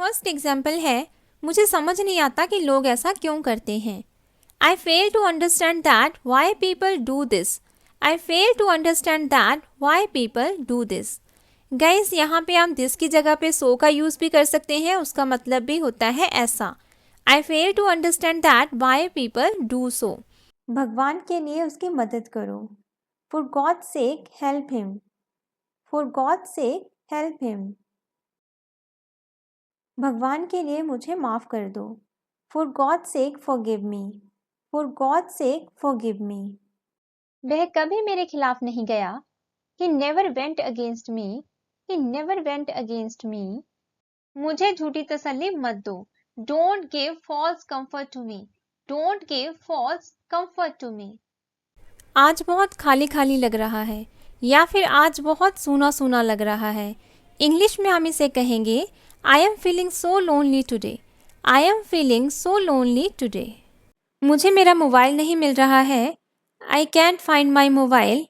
First example है, मुझे समझ नहीं आता कि लोग ऐसा क्यों करते हैं। I fail to understand that why people do this. I fail to understand that why people do this. Guys, यहाँ पे हम दिस की जगह पे सो का यूज़ भी कर सकते हैं, उसका मतलब भी होता है ऐसा। I fail to understand that why people do so. भगवान के लिए उसकी मदद करो। For God sake help him. For God sake help him. भगवान के लिए मुझे माफ़ कर दो। For God sake forgive me. For God sake forgive me. वह कभी मेरे खिलाफ नहीं गया। He never went against me. He never went against me. मुझे झूठी तसल्ली मत दो। Don't give false comfort to me. Don't give false comfort to me. आज बहुत खाली खाली लग रहा है, या फिर आज बहुत सूना सूना लग रहा है। इंग्लिश में हम इसे कहेंगे I am feeling so lonely today. I am feeling so lonely today. मुझे मेरा मोबाइल नहीं मिल रहा है। I can't find my mobile.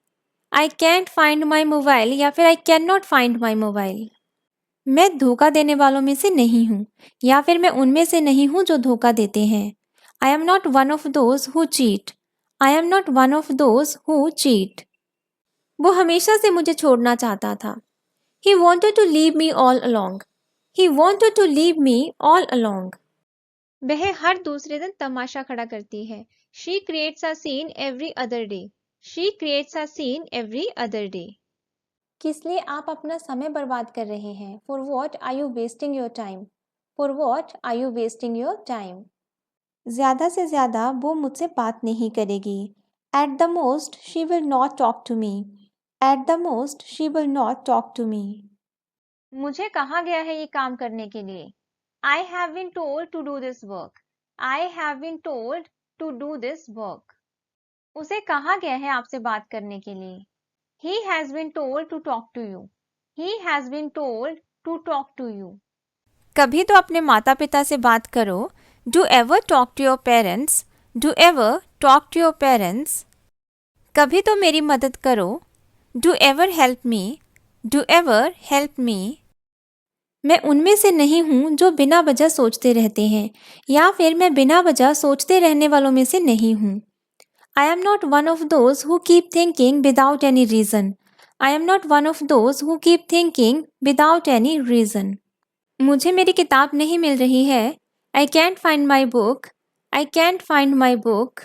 I can't find my mobile या फिर I can not find my mobile. मैं धोखा देने वालों में से नहीं हूँ, या फिर मैं उनमें से नहीं हूँ जो धोखा देते हैं। I am not one of those who cheat. I am not one of those who cheat. वो हमेशा से मुझे छोड़ना चाहता था। He wanted to leave me all along. He wanted to leave me all along. वह हर दूसरे दिन तमाशा खड़ा करती है। She creates a scene every other day. She creates a scene every other day. किस लिए आप अपना समय बर्बाद कर रहे हैं? For what are you wasting your time? For what are you wasting your time? ज़्यादा से ज़्यादा वो मुझसे बात नहीं करेगी। At the most she will not talk to me. At the most she will not talk to me. मुझे कहा गया है ये काम करने के लिए। I have been told to do this work. I have been told to do this work. उसे कहा गया है आपसे बात करने के लिए। He has been told to talk to you. He has been told to talk to you. कभी तो अपने माता पिता से बात करो। Do ever talk to your parents. Do ever talk to your parents. कभी तो मेरी मदद करो। Do ever help me. Do ever help me. मैं उनमें से नहीं हूँ जो बिना वजह सोचते रहते हैं, या फिर मैं बिना वजह सोचते रहने वालों में से नहीं हूँ। I am not one of those who keep thinking without any reason. I am not one of those who keep thinking without any reason. मुझे मेरी किताब नहीं मिल रही है। I can't find my book. I can't find my book.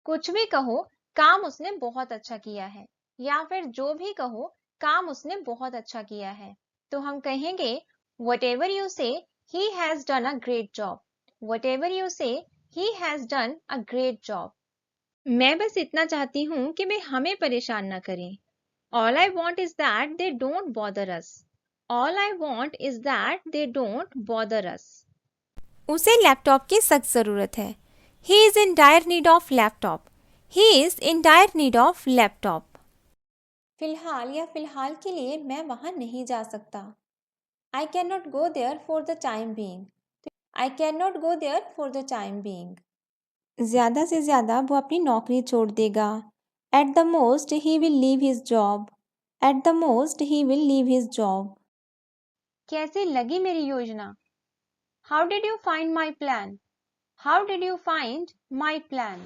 कुछ भी कहो, काम उसने बहुत अच्छा किया है, या फिर जो भी कहो, काम उसने बहुत अच्छा किया है, तो हम कहेंगे whatever you say, he has done a great job. Whatever you say, he has done a great job. मैं बस इतना चाहती हूँ कि वे हमें परेशान ना करें। All I want is that they don't bother us. All I want is that they don't bother us. उसे लैपटॉप की सख्त ज़रूरत है। He is in dire need of laptop. He is in dire need of laptop. फिलहाल या फिलहाल के लिए मैं वहाँ नहीं जा सकता। I cannot go there for the time being. I cannot go there for the time being. ज़्यादा से ज़्यादा वो अपनी नौकरी छोड़ देगा। At the most he will leave his job. At the most he will leave his job. कैसी लगी मेरी योजना? How did you find my plan? How did you find my plan?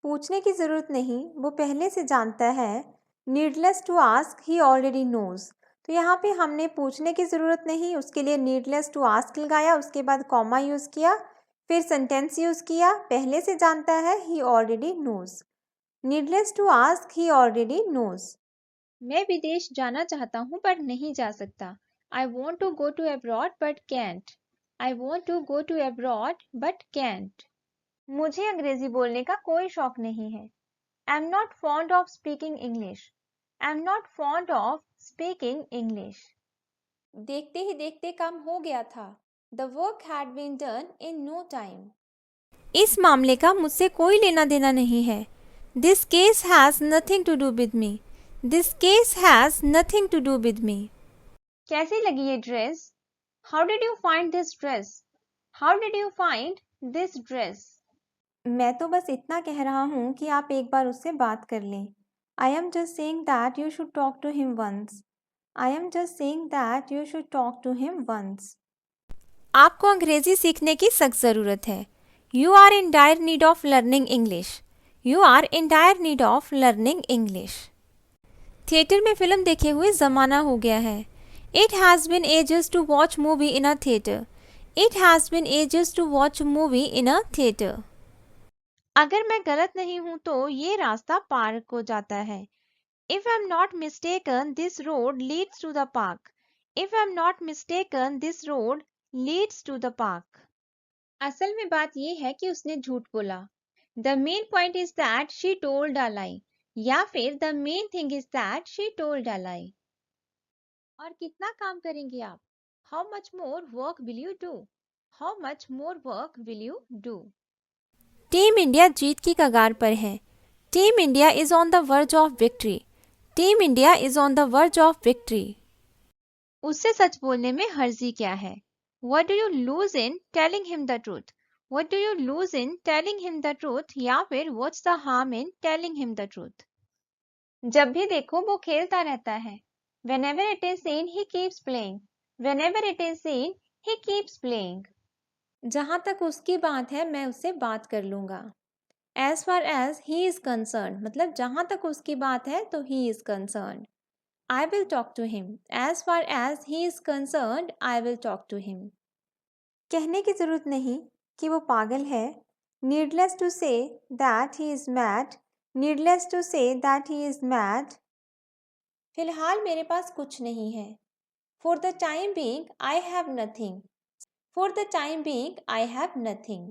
पूछने की ज़रूरत नहीं, वो पहले से जानता है। Needless to ask, he already knows. तो यहाँ पे हमने पूछने की ज़रूरत नहीं, उसके लिए needless to ask लगाया, उसके बाद कॉमा यूज़ किया, फिर सेंटेंस यूज़ किया। पहले से जानता है, he already knows. Needless to ask, he already knows. मैं विदेश जाना चाहता हूँ पर नहीं जा सकता। I want to go to abroad but can't. I want to go to abroad but can't. मुझे अंग्रेजी बोलने का कोई शौक नहीं है। I'm not fond of speaking English. I'm not fond of speaking English. देखते ही देखते काम हो गया था। The work had been done in no time. इस मामले का मुझसे कोई लेना देना नहीं है। This case has nothing to do with me. This case has nothing to do with me. कैसी लगी ये dress? How did you find this dress? How did you find this dress? मैं तो बस इतना कह रहा हूँ कि आप एक बार उससे बात कर लें। I am just saying that you should talk to him once. I am just saying that you should talk to him once. आपको अंग्रेजी सीखने की सख्त ज़रूरत है। You are in dire need of learning English. You are in dire need of learning English. Theatre में film देखे हुए ज़माना हो गया है। It has been ages to watch movie in a theatre. It has been ages to watch movie in a theatre. अगर मैं गलत नहीं हूं तो ये रास्ता पार्क को जाता है। If I'm not mistaken, this road leads to the park. If I'm not mistaken, this road leads to the park. असल में बात यह है कि उसने झूठ बोला। The main point is that she told a lie. या फिर the main thing is that she told a lie. और कितना काम करेंगे आप? How much more work will you do? How much more work will you do? Team India जीत की कगार पर है। Team India is on the verge of victory. Team India is on the verge of victory. उससे सच बोलने में Herzi क्या है? What do you lose in telling him the truth? What do you lose in telling him the truth? या फिर what's the harm in telling him the truth? जब भी देखो वो खेलता रहता है। Whenever it is seen, he keeps playing. Whenever it is seen, he keeps playing. जहां तक उसकी बात है मैं उससे बात कर लूंगा। As far as he is concerned, मतलब जहां तक उसकी बात है तो he is concerned. I will talk to him. As far as he is concerned, I will talk to him. कहने की जरूरत नहीं कि वो पागल है। Needless to say that he is mad. Needless to say that he is mad. फिलहाल मेरे पास कुछ नहीं है। For the time being, I have nothing. For the time being, I have nothing.